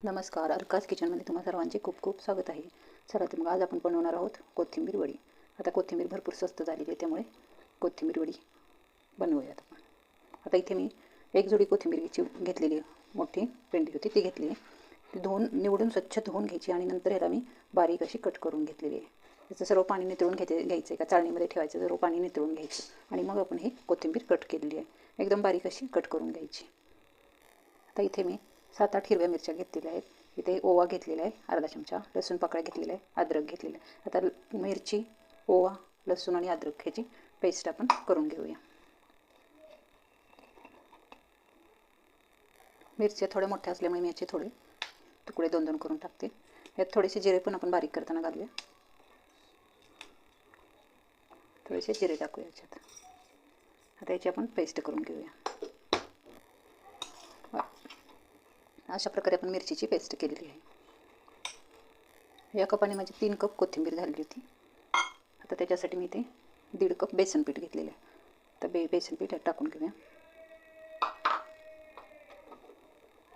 नमस्कार, अर्काज किचनमध्ये तुम्हा सर्वांचे खूप खूप स्वागत आहे. चला तर मग आज आपण बनवणार आहोत कोथिंबीर वडी. आता कोथिंबीर भरपूर स्वस्त झालेली आहे, त्यामुळे कोथिंबीर वडी बनवूयात आपण. आता इथे मी एक जोडी कोथिंबीरची घेतलेली मोठी पेंडी होती, ती घेतली आहे. ती निवडून स्वच्छ धुवून घ्यायची आणि नंतर ह्याला मी बारीक अशी कट करून घेतलेली आहे. त्याचं सर्व पाणी नितळून घ्यायचं एका चाळणीमध्ये ठेवायचं, सर्व पाणी नितळून घ्यायचं आणि मग आपण ही कोथिंबीर कट केलेली आहे. एकदम बारीक अशी कट करून घ्यायची. आता इथे मी 7-8 हिरव्या मिरच्या घेतलेल्या आहेत. इथे ओवा घेतलेला आहे अर्धा चमचा, लसूण पाकळ्या घेतलेला आहे, अद्रक घेतलेलं आहे. आता मिरची, ओवा, लसूण आणि अद्रक ह्याची पेस्ट आपण करून घेऊया. मिरच्या थोड्या मोठ्या असल्यामुळे मी याचे थोडे तुकडे 2-2 करून टाकते. यात थोडेसे जिरे पण आपण बारीक करताना घालूया. थोडेसे जिरे टाकूया याच्यात. आता याची आपण पेस्ट करून घेऊया. अशा प्रकारे आपण मिरचीची पेस्ट केलेली आहे. या कपाने माझी 3 कप कोथिंबीर झालेली होती. आता त्याच्यासाठी मी इथे 1.5 कप बेसन पीठ घेतलेलं आहे. तर बेसन पीठ टाकून घेऊया.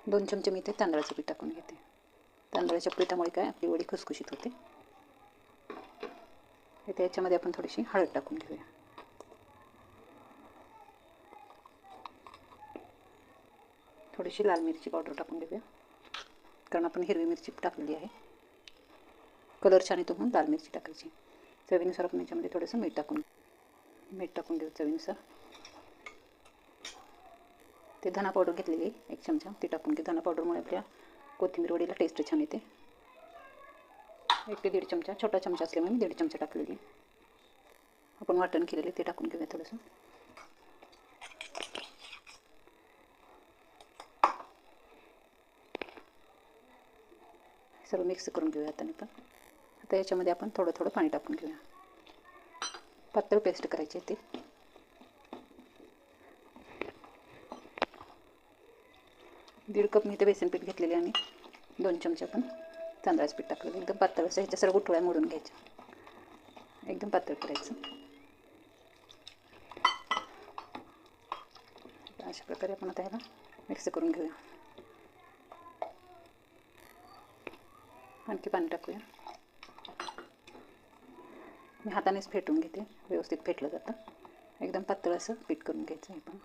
2 चमचे मी इथे तांदळाचं पीठ टाकून घेते. तांदळाच्या पिठामुळे काय आपली वडी खुसखुशीत होते. इथे याच्यामध्ये आपण थोडीशी हळद टाकून घेऊया. थोडीशी लाल मिरची पावडर टाकून घेऊया, कारण आपण हिरवी मिरची टाकलेली आहे. कलर छान येतो म्हणून लाल मिरची टाकायची. चवीनुसार आपण याच्यामध्ये थोडंसं मीठ टाकून घेऊ चवीनुसार. ते धना पावडर घेतलेली 1 चमचा, ती टाकून घेऊ. धना पावडरमुळे आपल्या कोथिंबीर वडीला टेस्ट छान येते. 1 ते 1.5 चमचा, छोटा चमचा असल्यामुळे मी 1.5 चमचा टाकलेली. आपण वाटण केलेले ते टाकून घेऊया थोडंसं. सर्व मिक्स करून घेऊया आता पण. आता याच्यामध्ये आपण थोडं थोडं पाणी टाकून घेऊया. पातळ पेस्ट करायची आहे ती. 1.5 कप मी इथे बेसन पीठ घेतलेले आणि 2 चमचे आपण तांदळाचं पीठ टाकलेलं. एकदम पातळ असं ह्याच्या सर्व गुठळ्या मोडून घ्यायच्या. एकदम पातळ करायचं. अशा प्रकारे आपण आता ह्याला मिक्स करून घेऊया. आणखी पाणी टाकूया. मी हातानेच फेटून घेते, व्यवस्थित फेटलं जातं. एकदम पातळ असं पीठ करून घ्यायचं आहे पण.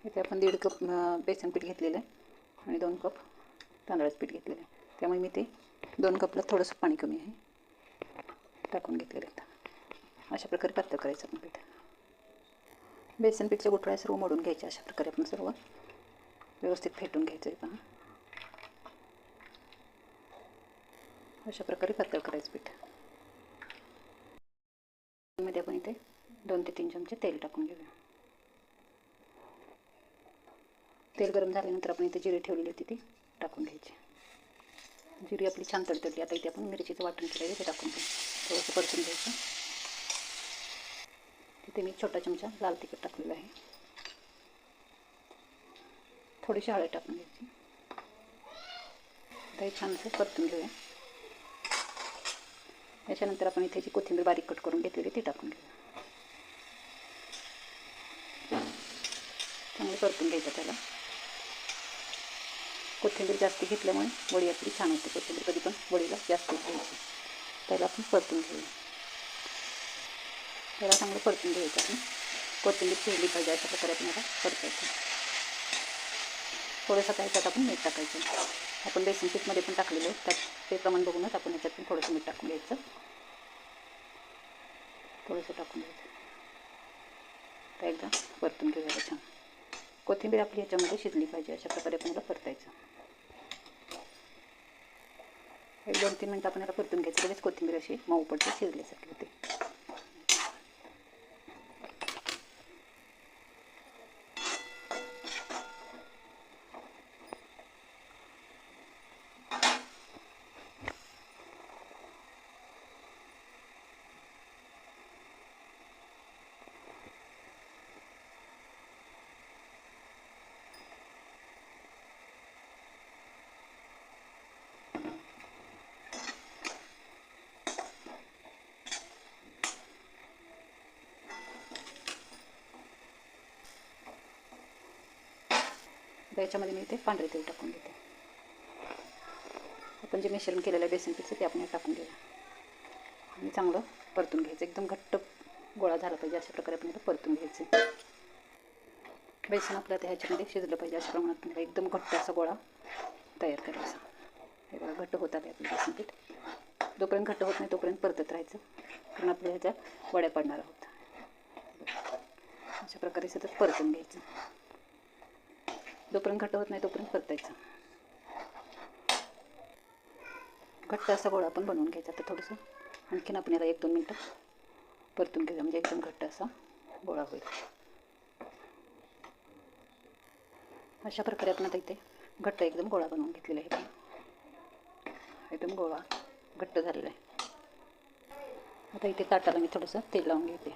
इथे आपण 1.5 कप बेसन पीठ घेतलेलं आहे आणि 2 कप तांदळाचं पीठ घेतलेलं आहे. त्यामुळे मी ते 2 कपला थोडंसं पाणी कमी आहे टाकून घेतलेलं आहे. अशा प्रकारे पातळ करायचं आपण पीठ. बेसन पीठच्या गुठळ्या सर्व मोडून घ्यायच्या. अशा प्रकारे आपण सर्व व्यवस्थित फेटून घ्यायचं आहे पण. अशा प्रकारे पातळ करायचं पीठ. मध्ये आपण इथे 2 ते 3 चमचे तेल टाकून घेऊया. तेल गरम झाल्यानंतर आपण इथे जिरे ठेवलेली होती ती टाकून घ्यायची. जिरी आपली छान तडतडली. आता इथे आपण मिरचीचं वाटण केलेलं ते टाकून घेऊ. थोडंसं परतून घ्यायचं. तिथे मी छोटा चमचा लाल तिखट टाकलेलं आहे. थोडीशी हळद टाकून घ्यायची. आता हे छान असं परतून घेऊया. याच्यानंतर आपण इथे जी कोथिंबीर बारीक कट करून घेतलेली ती टाकून घेऊया. चांगलं परतून घ्यायचं त्याला. कोथिंबीर जास्त घेतल्यामुळे वडी आपली छान होते. कोथिंबीर कधी पण वडीला जास्त घ्यायची. त्याला आपण परतून घेऊया. त्याला चांगलं परतून घ्यायचं आपण. कोथिंबीर शिजली पाहिजे अशा प्रकारे आपल्याला परतायचं. थोडंसं त्याच्यात आपण मीठ टाकायचं. आपण बेसन पीठमध्ये पण टाकलेलं आहे, त्यात ते प्रमाण बघूनच आपण याच्यात पण थोडंसं मीठ टाकून घ्यायचं. थोडंसं टाकून घ्यायचं. तर एकदा परतून घेऊया छान. कोथिंबीर आपली ह्याच्यामध्ये शिजली पाहिजे अशा प्रकारे आपण याला परतायचं. 1-2-3 मिनटं आपण याला परतून घ्यायचं. लगेच कोथिंबीर अशी मऊ पडते, शिजल्यासारखी होते. आता याच्यामध्ये मी इथे पांढरे तेल टाकून घेते. आपण जे मिश्रण केलेलं आहे बेसन पीठचं ते आपण टाकून घेऊया आणि चांगलं परतून घ्यायचं. एकदम घट्ट गोळा झाला पाहिजे अशा प्रकारे आपण इथं परतून घ्यायचं. बेसन आपलं आता ह्याच्यामध्ये शिजलं पाहिजे अशा प्रमाणात एकदम घट्ट असा गोळा तयार करायचा. हे बघा घट्ट होत आले आपलं बेसन पीठ. जोपर्यंत घट्ट होत नाही तोपर्यंत परतत राहायचं, कारण आपल्या ह्याच्या वड्या पाडणार आहोत. अशा प्रकारे सतत परतून घ्यायचं. जोपर्यंत घट्ट होत नाही तोपर्यंत परतायचं. घट्ट असा गोळा आपण बनवून घ्यायचा. आता थोडंसं आणखीन आपण याला 1-2 मिनटं परतून घेऊया, म्हणजे एकदम घट्ट असा गोळा होईल. अशा प्रकारे आपण आता इथे घट्ट एकदम गोळा बनवून घेतलेला आहे. एकदम गोळा घट्ट झालेला आहे. आता इथे ताटाला मी थोडंसं तेल लावून घेते,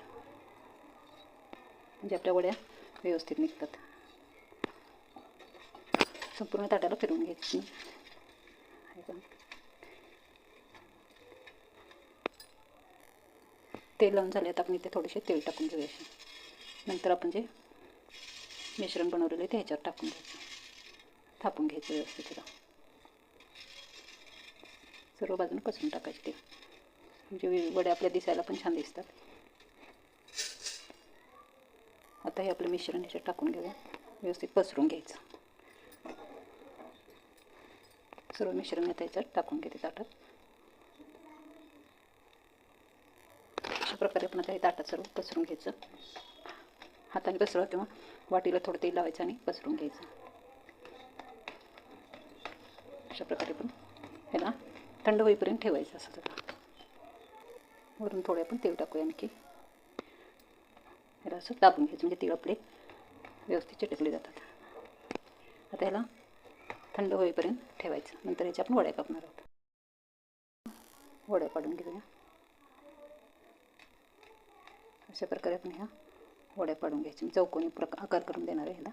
म्हणजे आपल्या वड्या व्यवस्थित निघतात. संपूर्ण ताटाला फिरवून घ्यायची. तेल लावून झाले. आता आपण इथे थोडेसे तेल टाकून घेऊया. नंतर आपण जे मिश्रण बनवलेलं आहे ते ह्याच्यावर टाकून घ्यायचं, थापून घ्यायचं व्यवस्थित. तिला सर्व बाजून पसरून टाकायचे ते, म्हणजे वड्या आपल्या दिसायला पण छान दिसतात. आता हे आपलं मिश्रण ह्याच्यात टाकून घेऊया, व्यवस्थित पसरून घ्यायचं. सर्व मिश्रण आता ह्याच्यात टाकून घेते ताटात. अशा प्रकारे आपण आता हे ताटात सर्व पसरून घ्यायचं. हाताने पसरवा किंवा वाटीला थोडं तेल लावायचं आणि पसरून घ्यायचं. अशा प्रकारे पण ह्याला थंड होईपर्यंत ठेवायचं असं. वरून थोडे आपण तेल टाकूया आणखी. ह्याला असं दाबून घ्यायचं, म्हणजे तेल आपले व्यवस्थित चिटकले जातात. आता ह्याला थंड होईपर्यंत ठेवायचं. नंतर ह्याच्या आपण वड्या कापणार आहोत. वड्या पाडून घेऊया. अशा प्रकारे आपण ह्या वड्या पाडून घ्यायच्या. चौकोनी आकार करून देणार आहे ह्याला.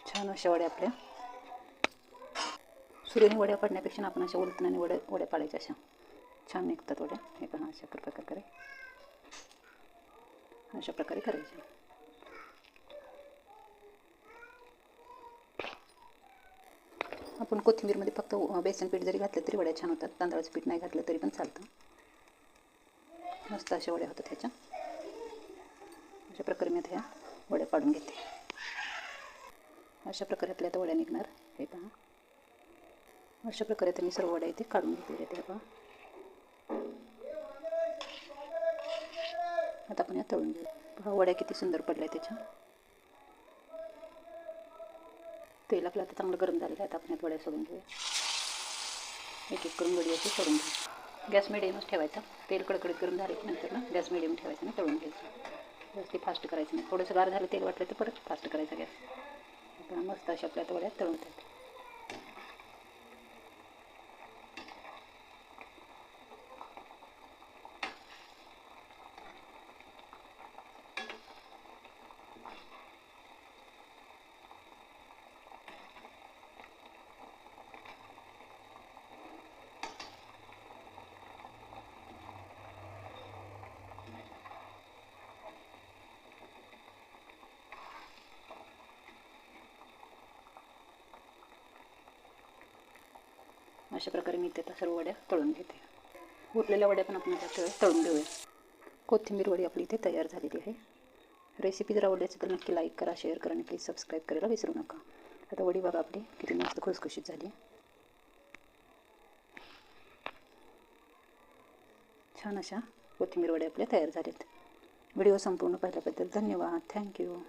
छान अशा वड्या आपल्या सुरेने वड्या पाडण्यापेक्षा आपण अशा उलटण्याने वड्या पाडायच्या. अशा छान निघतात वड्या. हे पण अशा प्रकारे करायच्या. आपण कोथिंबीरमध्ये फक्त बेसन पीठ जरी घातलं तरी वड्या छान होतात. तांदळाचं पीठ नाही घातलं तरी पण चालतं. मस्त अशा वड्या होतात ह्याच्या. अशा प्रकारे मी आता ह्या वड्या पाडून घेते. अशा प्रकारे आपल्या आता वड्या निघणार. हे पहा, अशा प्रकारे आता मी सर्व वड्या इथे काढून घेतलेल्या आहेत. पहा, आता आपण या तळून घेऊ. पहा वड्या किती सुंदर पडल्या त्याच्या. तेल आपलं आता चांगलं गरम झालेलं आहे. आता आपण यात वड्या सोडून घेऊया. एक एक करून वडी अशी सोडून घेऊ. गॅस मिडियमच ठेवायचा. तेल कडकडीत गरम झाले की नंतर ना गॅस मिडियम ठेवायचा आणि तळून घ्यायचं. जास्त फास्ट करायचं नाही. थोडंसं गार झालं तेल वाटलं तर परत फास्ट करायचा गॅस. आपल्याला मस्त अशा आपल्या वड्या तळून येतात. अशा प्रकारे मी इथे सर्व वड्या तळून घेते. उरलेल्या वड्या पण आपण आता तळून घेऊया. कोथिंबीर वडी आपली इथे तयार झालेली आहे. रेसिपी जर आवडली असेल तर नक्की लाईक करा, शेअर करा आणि प्लीज सबस्क्राईब करायला विसरू नका. आता वडी बघा आपली किती मस्त खुसखुशीत झाली. छान अशा कोथिंबीर वड्या आपल्या तयार झाल्यात. व्हिडिओ संपूर्ण पाहिल्याबद्दल धन्यवाद. थँक्यू.